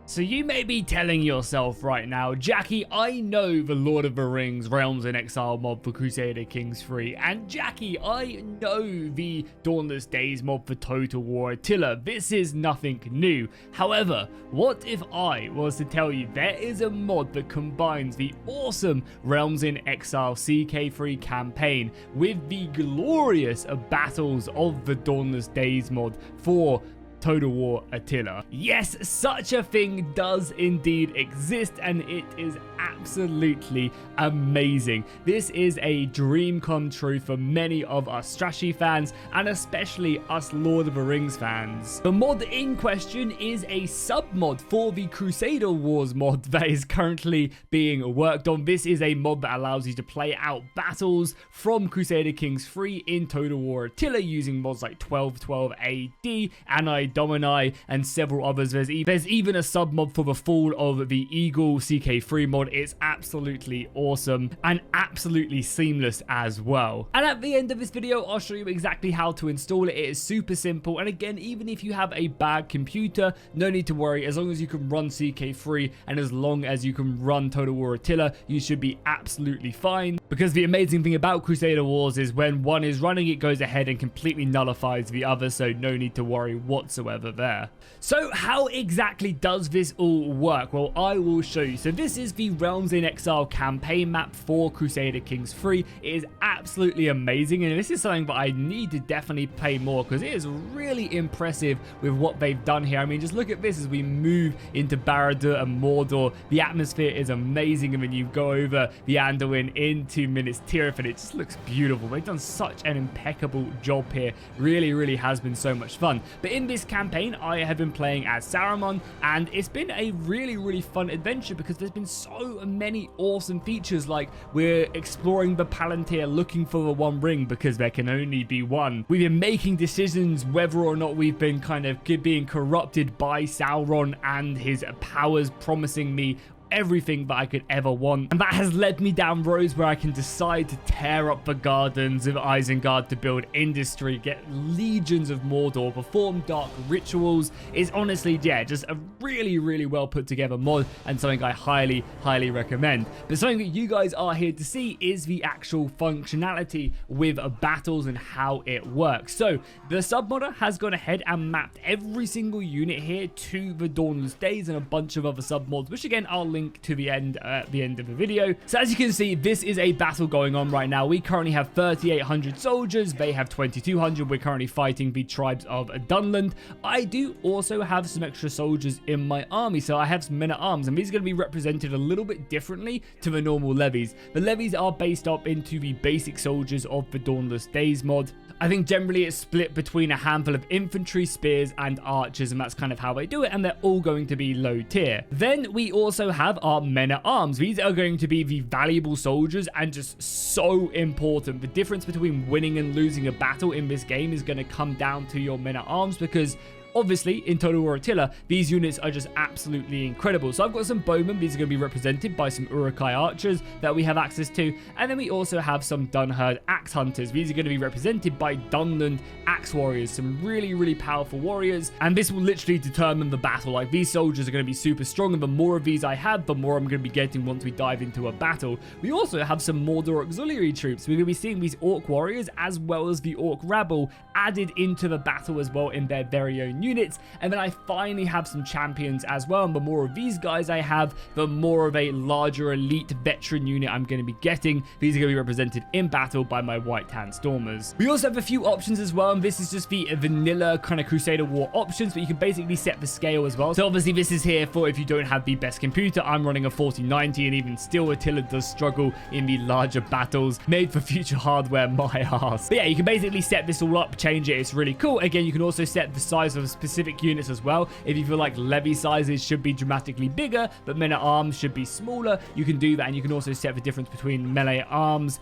So you may be telling yourself right now, Jackie, I know the Lord of the Rings Realms in Exile mod for Crusader Kings 3, and Jackie, I know the Dawnless Days mod for Total War Atilla. This is nothing new. However, what if I was to tell you there is a mod that combines the awesome Realms in Exile CK3 campaign with the glorious battles of the Dawnless Days mod for Total War Atilla? Yes, such a thing does indeed exist, and it is absolutely amazing. This is a dream come true for many of us strategy fans, and especially us Lord of the Rings fans. The mod in question is a sub-mod for the Crusader Wars mod that is currently being worked on. This is a mod that allows you to play out battles from Crusader Kings 3 in Total War Atilla using mods like 1212 AD, Anno Domini, and several others. There's even a sub-mod for the Fall of the Eagle CK3 mod. It's absolutely awesome and absolutely seamless as well. And at the end of this video, I'll show you exactly how to install it. It is super simple, and again, even if you have a bad computer, no need to worry. As long as you can run CK3 and as long as you can run Total War Atilla, you should be absolutely fine, because the amazing thing about Crusader Wars is when one is running, it goes ahead and completely nullifies the other, so no need to worry whatsoever there. So how exactly does this all work? Well, I will show you. So this is the Realms in Exile campaign map for Crusader Kings 3. It is absolutely amazing, and this is something that I need to definitely play more, because it is really impressive with what they've done here. I mean, just look at this as we move into Barad-dûr and Mordor. The atmosphere is amazing, and when you go over the Anduin into Minas Tirith, and it just looks beautiful. They've done such an impeccable job here. Really has been so much fun. But in this campaign, I have been playing as Saruman, and it's been a really fun adventure, because there's been so many awesome features. Like, we're exploring the Palantir looking for the One Ring, because there can only be one. We've been making decisions whether or not we've been kind of being corrupted by Sauron and his powers, promising me everything that I could ever want, and that has led me down roads where I can decide to tear up the gardens of Isengard to build industry, get legions of Mordor, perform dark rituals. It's honestly, yeah, just a really well put together mod, and something I highly recommend. But something that you guys are here to see is the actual functionality with battles and how it works. So the submodder has gone ahead and mapped every single unit here to the Dawnless Days and a bunch of other submods, which again I'll link to the end at the end of the video. So as you can see, this is a battle going on right now. We currently have 3,800 soldiers. They have 2,200. We're currently fighting the tribes of Dunland. I do also have some extra soldiers in my army, so I have some men-at-arms, and these are going to be represented a little bit differently to the normal levies. The levies are based up into the basic soldiers of the Dawnless Days mod. I think generally it's split between a handful of infantry, spears, and archers, and that's kind of how they do it, and they're all going to be low tier. Then we also have our men-at-arms. These are going to be the valuable soldiers and just so important. The difference between winning and losing a battle in this game is going to come down to your men-at-arms, because obviously, in Total War Atilla, these units are just absolutely incredible. So I've got some bowmen. These are going to be represented by some Uruk-hai archers that we have access to. And then we also have some Dunherd axe hunters. These are going to be represented by Dunland axe warriors, some really powerful warriors. And this will literally determine the battle. Like, these soldiers are going to be super strong, and the more of these I have, the more I'm going to be getting once we dive into a battle. We also have some Mordor auxiliary troops. We're going to be seeing these Orc warriors as well as the Orc rabble added into the battle as well in their very own units. And then I finally have some champions as well, and the more of these guys I have, the more of a larger elite veteran unit I'm going to be getting. These are going to be represented in battle by my White Hand Stormers. We also have a few options as well, and this is just the vanilla kind of Crusader War options, but you can basically set the scale as well. So obviously this is here for if you don't have the best computer. I'm running a 4090, and even still Attila does struggle in the larger battles. Made for future hardware, my ass. But yeah, you can basically set this all up, change it. It's really cool. Again, you can also set the size of specific units as well. If you feel like levy sizes should be dramatically bigger, but men-at-arms should be smaller, you can do that. And you can also set the difference between melee arms,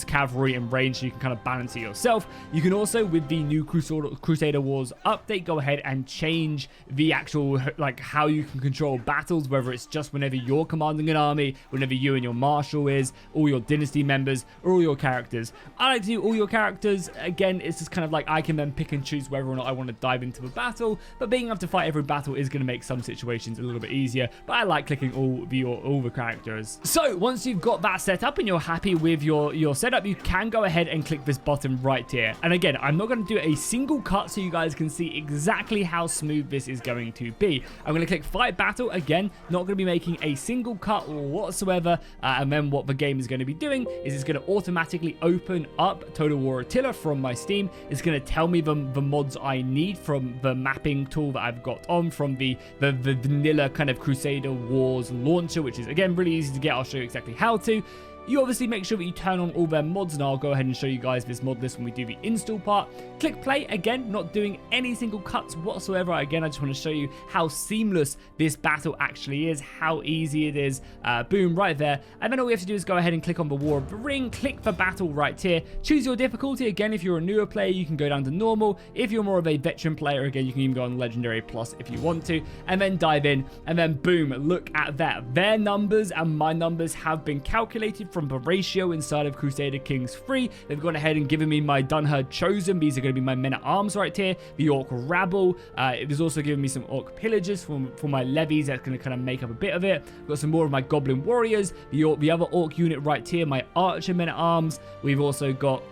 cavalry, and range, so you can kind of balance it yourself. You can also, with the new Crusader Wars update, go ahead and change the actual, like, how you can control battles, whether it's just whenever you're commanding an army, whenever you and your marshal is, all your dynasty members, or all your characters. I like to do all your characters. Again, it's just kind of like I can then pick and choose whether or not I want to dive into of a battle, but being able to fight every battle is going to make some situations a little bit easier, but I like clicking all the characters. So once you've got that set up and you're happy with your setup, you can go ahead and click this button right here. And again, I'm not going to do a single cut so you guys can see exactly how smooth this is going to be. I'm going to click fight battle. Again, not going to be making a single cut whatsoever, and then what the game is going to be doing is it's going to automatically open up Total War Atilla from my Steam. It's going to tell me the mods I need from the mapping tool that I've got on from the vanilla kind of Crusader Wars launcher, which is again really easy to get. I'll show you exactly how to. You obviously make sure that you turn on all their mods, and I'll go ahead and show you guys this mod list when we do the install part. Click play. Again, not doing any single cuts whatsoever. Again, I just want to show you how seamless this battle actually is, how easy it is. Boom, right there. And then all we have to do is go ahead and click on the War of the Ring, click for battle right here, choose your difficulty. Again, if you're a newer player, you can go down to normal. If you're more of a veteran player, again, you can even go on legendary plus if you want to, and then dive in, and then boom, look at that. Their numbers and my numbers have been calculated from the ratio inside of Crusader Kings 3. They've gone ahead and given me my Dunherd Chosen. These are going to be my men-at-arms right here. The Orc Rabble. It was also giving me some Orc Pillagers for my levies. That's going to kind of make up a bit of it. Got some more of my Goblin Warriors. The other Orc unit right here, my Archer men-at-arms. We've also got,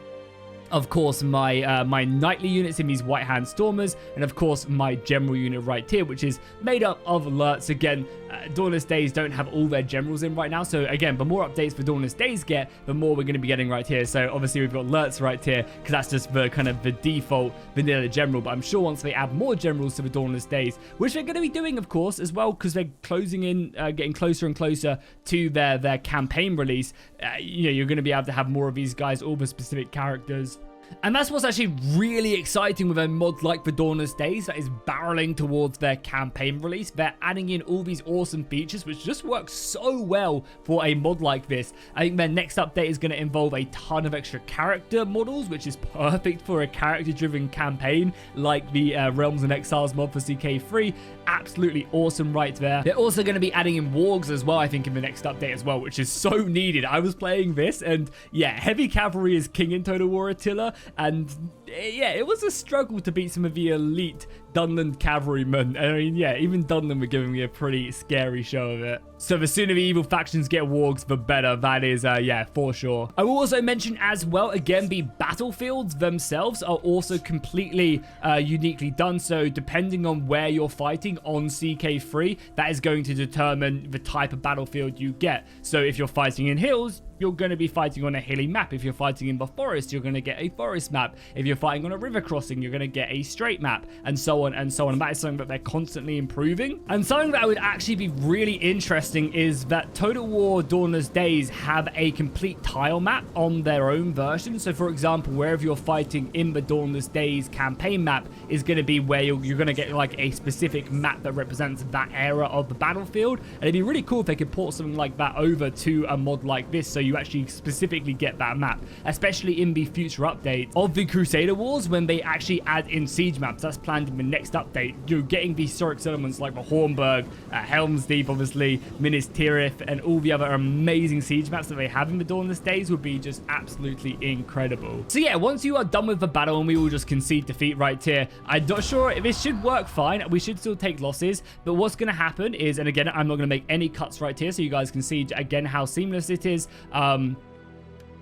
of course, my knightly units in these White Hand Stormers, and of course my general unit right here, which is made up of alerts. Again, Dawnless Days don't have all their generals in right now, so again, the more updates the Dawnless Days get, the more we're going to be getting right here. So obviously we've got alerts right here, because that's just the kind of the default vanilla general, but I'm sure once they add more generals to the Dawnless Days, which they're going to be doing, of course, as well, because they're closing in, getting closer and closer to their campaign release, you're going to be able to have more of these guys, all the specific characters. And that's what's actually really exciting with a mod like the Dawnless Days that is barreling towards their campaign release. They're adding in all these awesome features, which just work so well for a mod like this. I think their next update is going to involve a ton of extra character models, which is perfect for a character-driven campaign like the Realms and Exiles mod for CK3. Absolutely awesome right there. They're also going to be adding in wargs as well, I think, in the next update as well, which is so needed. I was playing this, and yeah, heavy cavalry is king in Total War Atilla, and yeah, it was a struggle to beat some of the elite Dunland cavalrymen. I mean, yeah, even Dunland were giving me a pretty scary show of it. So the sooner the evil factions get wargs, the better. That is, yeah, for sure. I will also mention as well, again, the battlefields themselves are also completely uniquely done. So depending on where you're fighting on CK3, that is going to determine the type of battlefield you get. So if you're fighting in hills, you're going to be fighting on a hilly map. If you're fighting in the forest, you're going to get a forest map. If you're fighting on a river crossing, you're going to get a straight map, and so on and so on. And that is something that they're constantly improving. And something that would actually be really interesting is that Total War Dawnless Days have a complete tile map on their own version. So for example, wherever you're fighting in the Dawnless Days campaign map is going to be where you're going to get like a specific map that represents that era of the battlefield. And it'd be really cool if they could port something like that over to a mod like this, so you actually specifically get that map, especially in the future update of the Crusader Wars when they actually add in siege maps. That's planned in the next update. You're getting these historic settlements like the Hornburg, Helm's Deep, obviously, Minas Tirith, and all the other amazing siege maps that they have in the Dawnless Days would be just absolutely incredible. So yeah, once you are done with the battle, and we will just concede defeat right here, I'm not sure if this should work fine. We should still take losses, but what's going to happen is, and again, I'm not going to make any cuts right here so you guys can see again how seamless it is.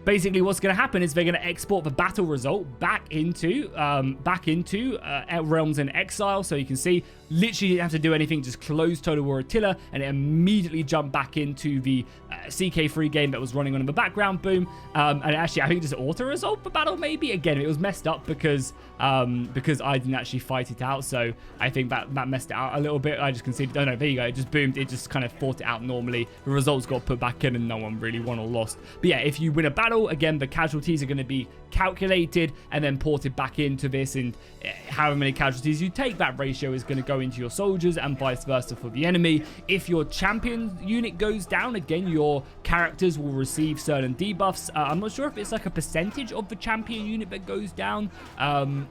Basically, what's going to happen is they're going to export the battle result back into Realms in Exile. So you can see, literally didn't have to do anything, just close Total War Atilla, and it immediately jumped back into the CK3 game that was running on in the background. Boom. And actually, I think just auto-resolved the battle, maybe. Again, it was messed up because I didn't actually fight it out. So I think that messed it out a little bit. I just conceded. Oh, no, there you go. It just boomed. It just kind of fought it out normally. The results got put back in, and no one really won or lost. But yeah, if you win a battle, again, the casualties are going to be calculated and then ported back into this, and however many casualties you take, that ratio is going to go into your soldiers and vice versa for the enemy. If your champion unit goes down, again, your characters will receive certain debuffs. I'm not sure if it's like a percentage of the champion unit that goes down,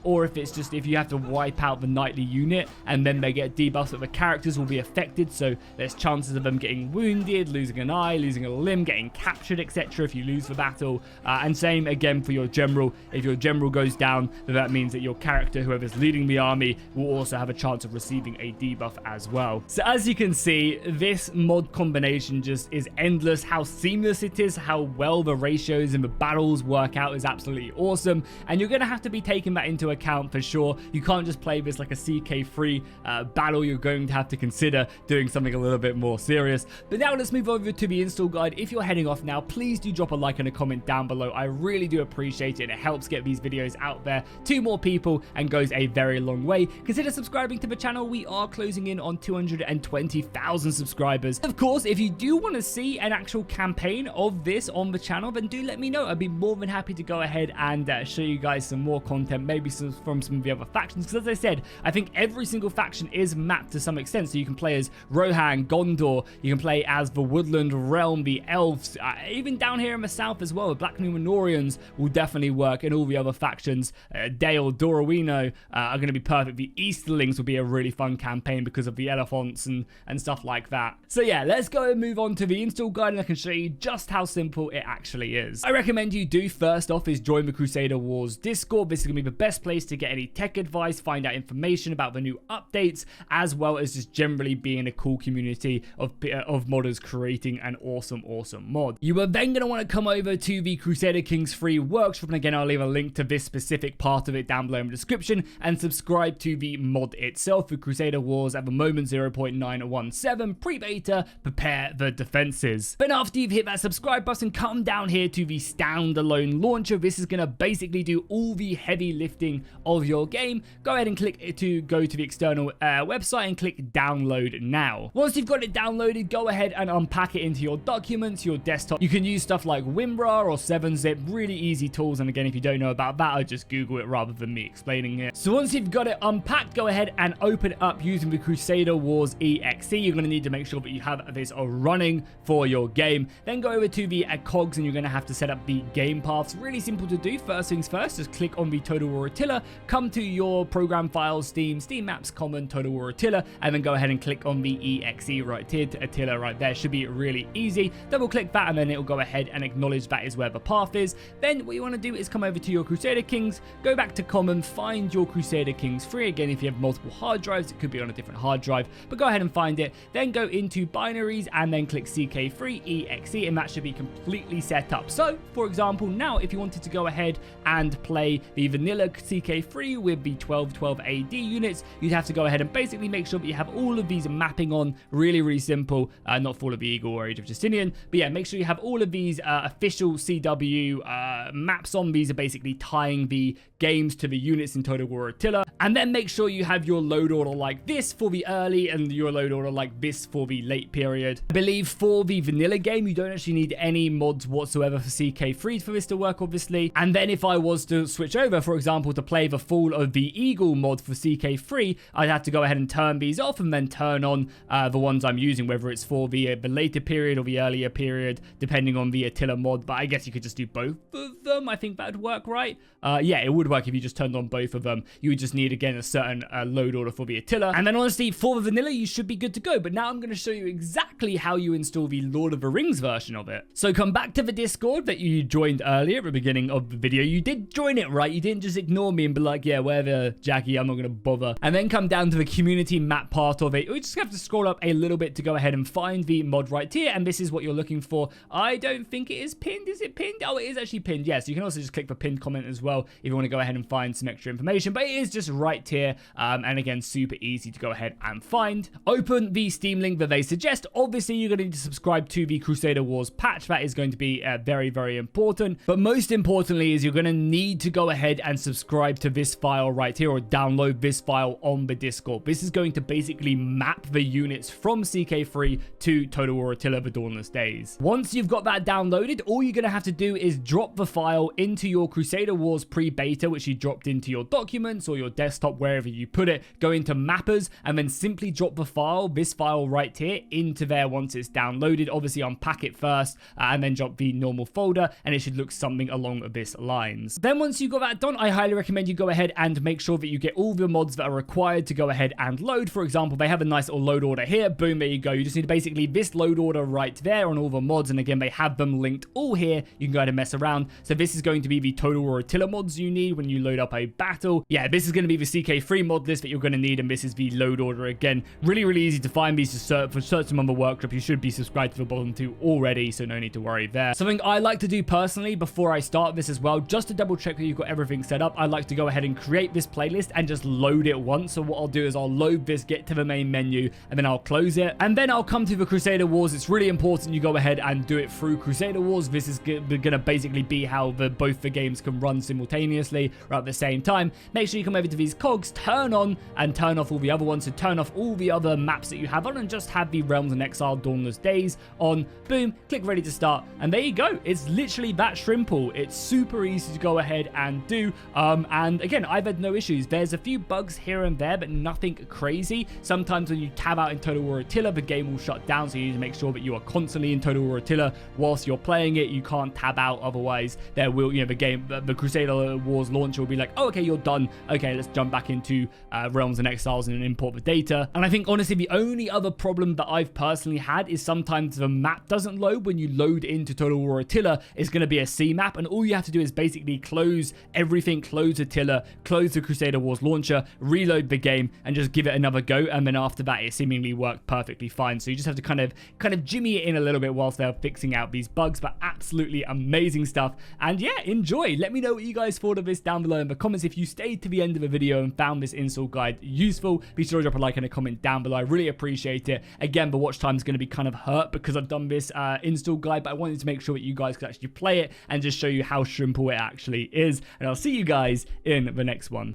or if it's just if you have to wipe out the knightly unit and then they get debuffs, but the characters will be affected. So there's chances of them getting wounded, losing an eye, losing a limb, getting captured, etc. if you lose the battle. battle. And same again for your general. If your general goes down, then that means that your character, whoever's leading the army, will also have a chance of receiving a debuff as well. So as you can see, this mod combination just is endless. How seamless it is, how well the ratios and the battles work out is absolutely awesome. And you're going to have to be taking that into account for sure. You can't just play this like a CK3 battle. You're going to have to consider doing something a little bit more serious. But now let's move over to the install guide. If you're heading off now, please do drop a like and a comment down below. I really do appreciate it. It helps get these videos out there to more people and goes a very long way. Consider subscribing to the channel. We are closing in on 220,000 subscribers. Of course, if you do want to see an actual campaign of this on the channel, then do let me know. I'd be more than happy to go ahead and show you guys some more content, maybe from some of the other factions, because as I said, I think every single faction is mapped to some extent. So you can play as Rohan, Gondor, you can play as the Woodland Realm, the Elves, even down here in the south as well, the Black Numenorians will definitely work, and all the other factions, Dale, Dorowino, are going to be perfect. The Easterlings will be a really fun campaign because of the elephants and stuff like that. So yeah, let's go and move on to the install guide, and I can show you just how simple it actually is. I recommend you do first off is join the Crusader Wars Discord. This is going to be the best place to get any tech advice, find out information about the new updates, as well as just generally being a cool community of modders creating an awesome mod. You are then going to want to come over to the Crusader Kings free workshop, and again I'll leave a link to this specific part of it down below in the description, and subscribe to the mod itself for Crusader Wars at the moment 0.917 pre-beta. Prepare the defenses. Then after you've hit that subscribe button, come down here to the standalone launcher. This is going to basically do all the heavy lifting of your game. Go ahead and click to go to the external website and click download now. Once you've got it downloaded, go ahead and unpack it into your documents, your desktop. You can use stuff like WinRAR or 7-zip, really easy tools. And again, if you don't know about that, I'd just Google it rather than me explaining it. So once you've got it unpacked, go ahead and open it up using the Crusader Wars EXE. You're going to need to make sure that you have this running for your game. Then go over to the cogs, and you're going to have to set up the game paths. Really simple to do. First things first, just click on the Total War Atilla, come to your program files, Steam Maps, Common, Total War Atilla, and then go ahead and click on the EXE right here to Attila right there. Should be really easy. Double click that, and then it will go ahead and acknowledge that is where the path is. Then what you want to do is come over to your Crusader Kings, go back to Common, find your Crusader Kings free. Again, if you have multiple hard drives, it could be on a different hard drive, but go ahead and find it. Then go into binaries and then click CK3 EXE, and that should be completely set up. So for example, now if you wanted to go ahead and play the vanilla CK3 with the 1212 AD units, you'd have to go ahead and basically make sure that you have all of these mapping on. Really simple. Not Fall of the Eagle or Age of Justinian, but yeah, make sure you have all of these official CW maps on. These are basically tying the games to the units in Total War Atilla, and then make sure you have your load order like this for the early and your load order like this for the late period. I believe for the vanilla game, you don't actually need any mods whatsoever for CK3 for this to work, obviously. And then if I was to switch over, for example, to play the Fall of the Eagle mod for CK3, I'd have to go ahead and turn these off and then turn on the ones I'm using, whether it's for the later period or the earlier period, depending on the Attila mod. But I guess you could just do both of them. I think that would work, right? Yeah, it would work if you just turned on both of them. You would just need, again, a certain load order for the Attila. And then honestly, for the vanilla, you should be good to go. But now I'm going to show you exactly how you install the Lord of the Rings version of it. So come back to the Discord that you joined earlier at the beginning of the video. You did join it, right? You didn't just ignore me and be like, yeah, whatever, Jackie, I'm not going to bother. And then come down to the community map part of it. We just have to scroll up a little bit to go ahead and find the mod right here. And this is what you're looking for. I don't think it is pinned. Is it pinned? Oh, it is actually pinned. Yes, you can also just click the pinned comment as well if you want to go ahead and find some extra information. But it is just right here. And again, super easy to go ahead and find. Open the Steam link that they suggest. Obviously, you're going to need to subscribe to the Crusader Wars patch. That is going to be very important. But most importantly is you're going to need to go ahead and subscribe to this file right here, or download this file on the Discord. This is going to basically map the units from CK3 to Total War Atilla, the Dawnless Days. Once you've got that downloaded, all you're going to have to do is drop the file into your Crusader Wars pre-beta, which you dropped into your documents or your desktop, wherever you put it. Go into mappers and then simply drop the file, this file right here, into there once it's downloaded. Obviously unpack it first and then drop the normal folder, and it should look something along this lines. Then once you've got that done, I highly recommend you go ahead and make sure that you get all the mods that are required to go ahead and load. For example, they have a nice little load order here. Boom, there you go. You just need basically this load order right there on all the mods, and again, they have them linked all here here, you can go ahead and mess around. So this is going to be the Total War Atilla mods you need when you load up a battle. Yeah, this is going to be the CK3 mod list that you're going to need, and this is the load order again. Really, really easy to find these. Just search them on the workshop. You should be subscribed to the bottom two already, so no need to worry there. Something I like to do personally before I start this as well, just to double check that you've got everything set up, I like to go ahead and create this playlist and just load it once. So what I'll do is I'll load this, get to the main menu, and then I'll close it, and then I'll come to the Crusader Wars. It's really important you go ahead and do it through Crusader Wars. This is going to basically be how both the games can run simultaneously or at the same time. Make sure you come over to these cogs, turn on and turn off all the other ones. So turn off all the other maps that you have on and just have the Realms in Exile Dawnless Days on. Boom, click ready to start, and there you go. It's literally that simple. It's super easy to go ahead and do, and again, I've had no issues. There's a few bugs here and there, but nothing crazy. Sometimes when you tab out in Total War Atilla, the game will shut down, so you need to make sure that you are constantly in Total War Atilla whilst you're playing it. You can't tab out, otherwise there will, the Crusader Wars launcher will be like, oh, okay, you're done. Okay, let's jump back into Realms and Exiles and import the data. And I think honestly, the only other problem that I've personally had is sometimes the map doesn't load when you load into Total War Atilla. It's going to be a C map, and all you have to do is basically close everything, close Attila, close the Crusader Wars launcher, reload the game, and just give it another go. And then after that, it seemingly worked perfectly fine. So you just have to kind of jimmy it in a little bit whilst they're fixing out these bugs, but absolutely amazing stuff. And yeah, enjoy. Let me know what you guys thought of this down below in the comments. If you stayed to the end of the video and found this install guide useful, be sure to drop a like and a comment down below. I really appreciate it. Again, the watch time is going to be kind of hurt because I've done this install guide, but I wanted to make sure that you guys could actually play it and just show you how simple it actually is. And I'll see you guys in the next one.